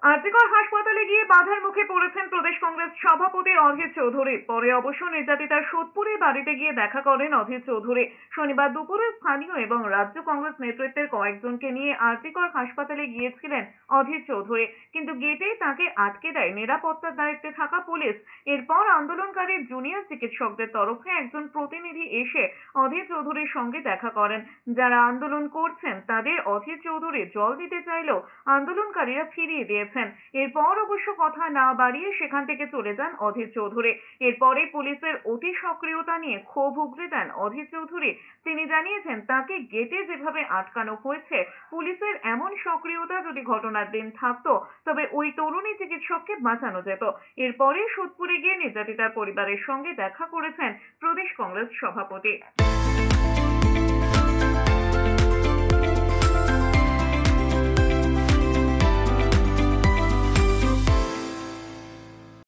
আরজিকর হাসপাতালে গিয়ে বাধার মুখে পড়েছেন প্রদেশ কংগ্রেস সভাপতি অধীর চৌধুরী। পরে অবশ্য নির্যাতিতার সোদপুরে বাড়িতে গিয়ে দেখা করেন অধীর চৌধুরী। শনিবার দুপুরে স্থানীয় এবং রাজ্য কংগ্রেস নেতৃত্বের কয়েকজনকে নিয়ে আরজিকর হাসপাতালে গিয়েছিলেন অধীর চৌধুরী, কিন্তু গেটেই তাকে আটকে দেয় নিরাপত্তার দায়িত্বে থাকা পুলিশ। এরপর আন্দোলনকারী জুনিয়র চিকিৎসকদের তরফে একজন প্রতিনিধি এসে অধীর চৌধুরীর সঙ্গে দেখা করেন। যারা আন্দোলন করছেন তাদের অধীর চৌধুরী জল দিতে চাইলেও আন্দোলনকারীরা ফিরিয়ে দিয়েছেন। এরপর অবশ্য কথা না বাড়িয়ে সেখান থেকে চলে যান অধীর চৌধুরী। এরপরে পুলিশের অতি সক্রিয়তা নিয়ে ক্ষোভ উগরে দেন অধীর চৌধুরী। তিনি জানিয়েছেন, তাকে গেটে যেভাবে আটকানো হয়েছে, পুলিশের এমন সক্রিয়তা যদি ঘটনার দিন থাকতো তবে ওই তরুণী চিকিৎসককে বাঁচানো যেত। এরপরে সোদপুরে গিয়ে নির্যাতিতার পরিবারের সঙ্গে দেখা করেছেন প্রদেশ কংগ্রেস সভাপতি।